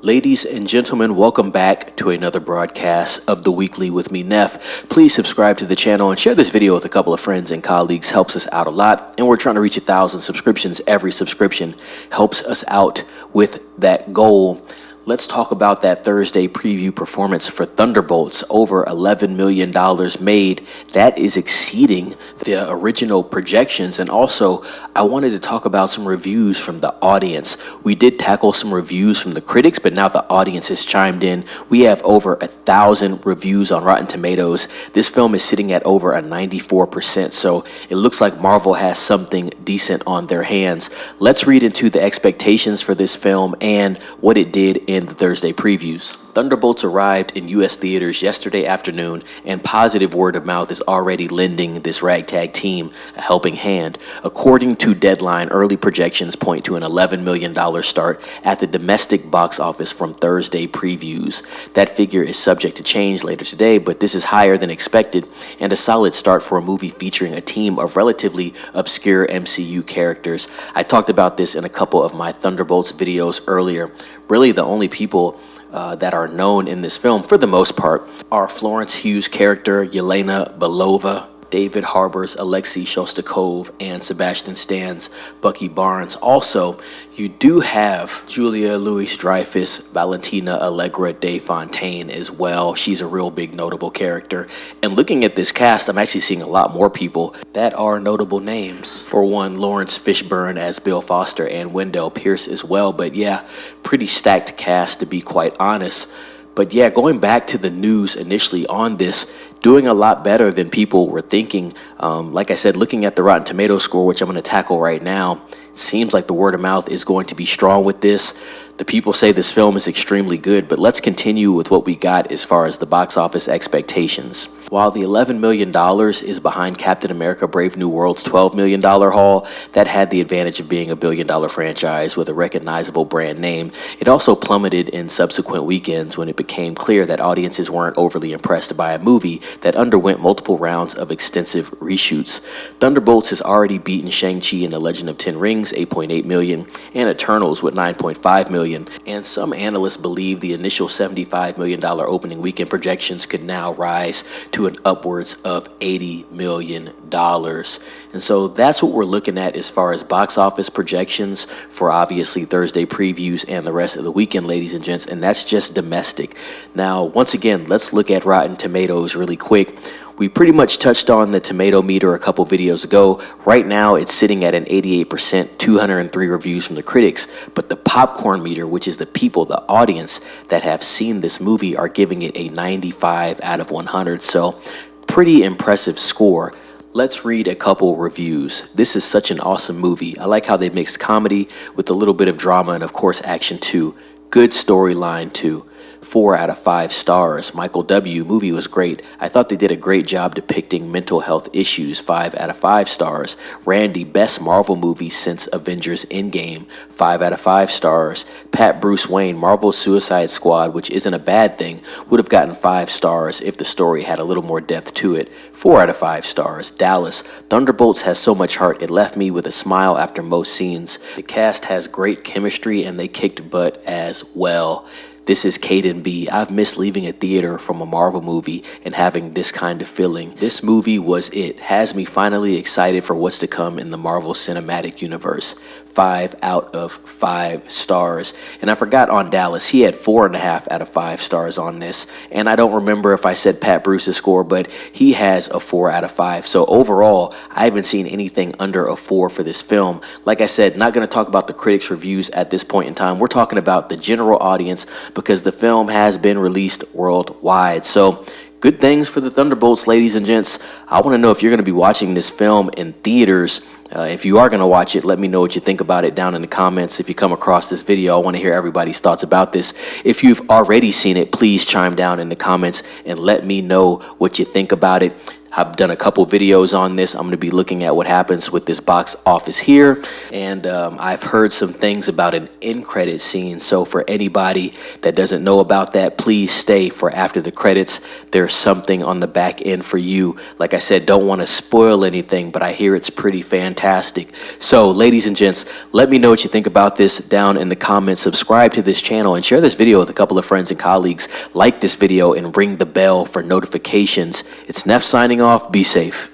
Ladies and gentlemen, welcome back to another broadcast of The Weekly with me, Neff. Please subscribe to the channel and share this video with a couple of friends and colleagues. Helps us out a lot, and we're trying to reach 1,000 subscriptions. Every subscription helps us out with that goal. Let's talk about that Thursday preview performance for Thunderbolts. Over $11 million made. That is exceeding the original projections. And also, I wanted to talk about some reviews from the audience. We did tackle some reviews from the critics, but now the audience has chimed in. We have over 1,000 reviews on Rotten Tomatoes. This film is sitting at over a 94%, so it looks like Marvel has something decent on their hands. Let's read into the expectations for this film and what it did in the Thursday previews. Thunderbolts arrived in U.S. theaters yesterday afternoon, and positive word of mouth is already lending this ragtag team a helping hand. According to Deadline, early projections point to an $11 million start at the domestic box office from Thursday previews. That figure is subject to change later today, but this is higher than expected and a solid start for a movie featuring a team of relatively obscure MCU characters. I talked about this in a couple of my Thunderbolts videos earlier. Really, the only people that are known in this film, for the most part, are Florence Hugh's character, Yelena Belova, David Harbour's Alexei Shostakov, and Sebastian Stan's Bucky Barnes. Also, you do have Julia Louis-Dreyfus, Valentina Allegra de Fontaine as well. She's a real big notable character. And looking at this cast, I'm actually seeing a lot more people that are notable names. For one, Lawrence Fishburne as Bill Foster and Wendell Pierce as well. But yeah, pretty stacked cast to be quite honest. But yeah, going back to the news initially on this, doing a lot better than people were thinking. Like I said, looking at the Rotten Tomatoes score, which I'm going to tackle right now, seems like the word of mouth is going to be strong with this. The people say this film is extremely good, but let's continue with what we got as far as the box office expectations. While the $11 million is behind Captain America Brave New World's $12 million haul, that had the advantage of being a billion-dollar franchise with a recognizable brand name, it also plummeted in subsequent weekends when it became clear that audiences weren't overly impressed by a movie that underwent multiple rounds of extensive reshoots. Thunderbolts has already beaten Shang-Chi and the Legend of Ten Rings, $8.8 million, and Eternals with $9.5 million. And some analysts believe the initial $75 million opening weekend projections could now rise to an upwards of $80 million. And so that's what we're looking at as far as box office projections for obviously Thursday previews and the rest of the weekend, ladies and gents, and that's just domestic. Now, once again, let's look at Rotten Tomatoes really quick. We pretty much touched on the tomato meter a couple videos ago. Right now, it's sitting at an 88%, 203 reviews from the critics. But the popcorn meter, which is the people, the audience that have seen this movie, are giving it a 95 out of 100. So, pretty impressive score. Let's read a couple reviews. This is such an awesome movie. I like how they mixed comedy with a little bit of drama and, of course, action too. Good storyline too. 4 out of 5 stars. Michael W. Movie was great. I thought they did a great job depicting mental health issues. 5 out of 5 stars. Randy, best Marvel movie since Avengers Endgame. 5 out of 5 stars. Pat Bruce Wayne, Marvel Suicide Squad, which isn't a bad thing, would have gotten 5 stars if the story had a little more depth to it. 4 out of 5 stars. Dallas, Thunderbolts has so much heart, it left me with a smile after most scenes. The cast has great chemistry and they kicked butt as well. This is Caden B. I've missed leaving a theater from a Marvel movie and having this kind of feeling. This movie was it. Has me finally excited for what's to come in the Marvel Cinematic Universe. 5 out of 5 stars. And I forgot on Dallas, he had 4.5 out of 5 stars on this. And I don't remember if I said Pat Bruce's score, but he has a 4 out of 5. So overall, I haven't seen anything under a 4 for this film. Like I said, not going to talk about the critics' reviews at this point in time. We're talking about the general audience because the film has been released worldwide. So good things for the Thunderbolts, ladies and gents. I want to know if you're going to be watching this film in theaters. If you are going to watch it, let me know what you think about it down in the comments. If you come across this video, I want to hear everybody's thoughts about this. If you've already seen it, please chime down in the comments and let me know what you think about it. I've done a couple videos on this. I'm going to be looking at what happens with this box office here. And I've heard some things about an end credit scene. So for anybody that doesn't know about that, please stay for after the credits. There's something on the back end for you. Like I said, don't want to spoil anything, but I hear it's pretty fantastic. So ladies and gents, let me know what you think about this down in the comments. Subscribe to this channel and share this video with a couple of friends and colleagues. Like this video and ring the bell for notifications. It's Neff signing off. Be safe.